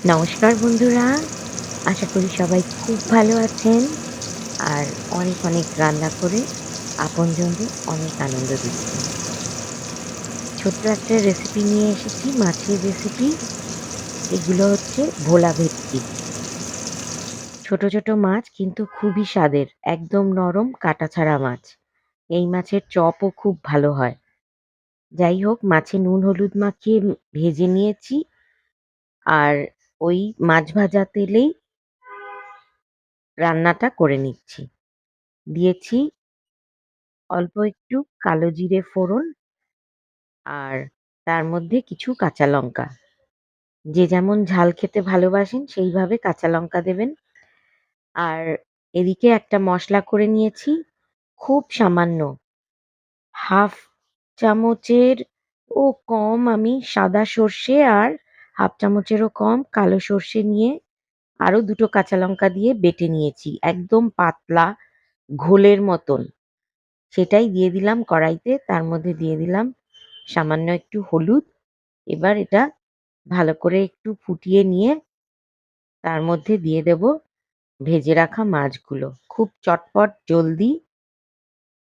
নমস্কার বন্ধুরা, আশা করি সবাই খুব ভালো আছেন আর অনেক অনেক রান্না করে আপনজনদের অনেক আনন্দ দিচ্ছেন। ছোট্ট একটা রেসিপি নিয়ে এসেছি, মাছের রেসিপি। এগুলো হচ্ছে ভোলা ভেটকি। ছোট ছোট মাছ কিন্তু খুবই স্বাদের, একদম নরম কাটা ছাড়া মাছ। এই মাছের চপও খুব ভালো হয়। যাই হোক, মাছে নুন হলুদ মাখিয়ে ভেজে নিয়েছি আর ওই মাছ ভাজা তেলেই রান্নাটা করে নিচ্ছি। দিয়েছি অল্প একটু কালো জিরে ফোড়ন আর তার মধ্যে কিছু কাঁচা লঙ্কা। যে যেমন ঝাল খেতে ভালোবাসেন সেইভাবে কাঁচা লঙ্কা দেবেন। আর এদিকে একটা মশলা করে নিয়েছি, খুব সামান্য হাফ চামচের ও কম আমি সাদা সর্ষে আর হাফ চামচেরও কম কালো সর্ষে নিয়ে আরো দুটো কাঁচা লঙ্কা দিয়ে বেটে নিয়েছি, একদম পাতলা ঘোলের মতন। সেটাই দিয়ে দিলাম কড়াইতে, তার মধ্যে দিয়ে দিলাম সামান্য একটু হলুদ। এবার এটা ভালো করে একটু ফুটিয়ে নিয়ে তার মধ্যে দিয়ে দেব ভেজে রাখা মাছগুলো। খুব চটপট জলদি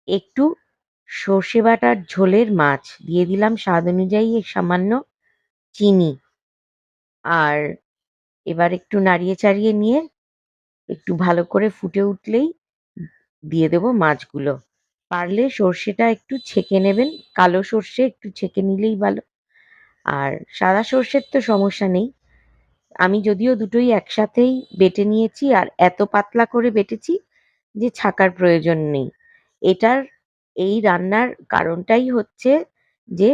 একটু সর্ষে বাটার ঝোলের মাছ দিয়ে দিলাম, স্বাদ অনুযায়ী সামান্য চিনি। আর এবার একটু নাড়িয়ে চাড়িয়ে নিয়ে একটু ভালো করে ফুটে উঠলেই দিয়ে দেব মাছগুলো। পারলে সর্ষেটা একটু ছেঁকে নেবেন, কালো সর্ষে একটু ছেঁকে নিলেই ভালো। আর সাদা সর্ষের তো সমস্যা নেই। আমি যদিও দুটোই একসাথেই বেটে নিয়েছি আর এত পাতলা করে বেটেছি যে ছাকার প্রয়োজন নেই। এটার এই রান্নার কারণটাই হচ্ছে যে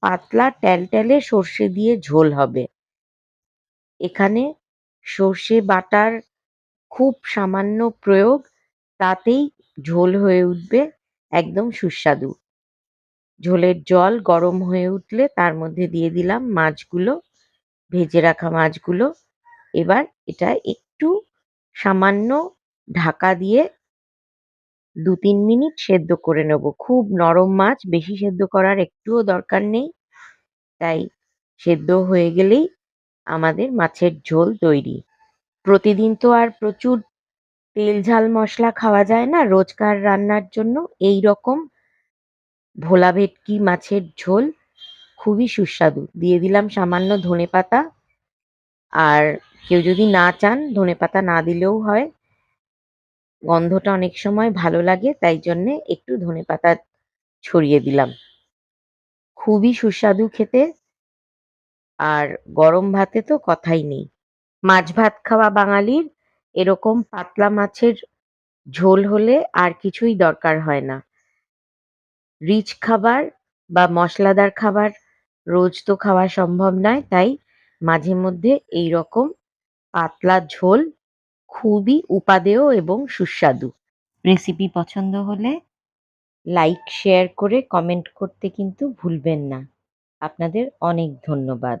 পাতলা ট্যালট্যালে সর্ষে দিয়ে ঝোল হবে। এখানে সর্ষে বাটার খুব সামান্য প্রয়োগ, তাতেই ঝোল হয়ে উঠবে একদম সুস্বাদু। ঝোলের জল গরম হয়ে উঠলে তার মধ্যে দিয়ে দিলাম মাছগুলো, ভেজে রাখা মাছগুলো। এবার এটা একটু সামান্য ঢাকা দিয়ে ২-৩ মিনিট সেদ্ধ করে নেব। খুব নরম মাছ, বেশি সেদ্ধ করার একটুও দরকার নেই। তাই সেদ্ধ হয়ে গেলেই আমাদের মাছের ঝোল তৈরি। প্রতিদিন তো আর প্রচুর তেল ঝাল মশলা খাওয়া যায় না রোজকার রান্নার জন্য। এইরকম ভোলা ভেটকি মাছের ঝোল খুবই সুস্বাদু। দিয়ে দিলাম সামান্য ধনেপাতা। আর কেউ যদি না চান ধনেপাতা না দিলেও হয়, গন্ধটা অনেক সময় ভালো লাগে, তাই জন্যে একটু ধনেপাতা ছড়িয়ে দিলাম। খুবই সুস্বাদু খেতে। আর গরম ভাতে তো কথাই নেই। মাছ ভাত খাওয়া বাঙালির এরকম পাতলা মাছের ঝোল হলে আর কিছুই দরকার হয় না। রিচ খাবার বা মশলাদার খাবার রোজ তো খাওয়া সম্ভব নয়, তাই মাঝে মধ্যে এইরকম পাতলা ঝোল খুবই উপাদেয় এবং সুস্বাদু। রেসিপি পছন্দ হলে লাইক, শেয়ার করে কমেন্ট করতে কিন্তু ভুলবেন না। আপনাদের অনেক ধন্যবাদ।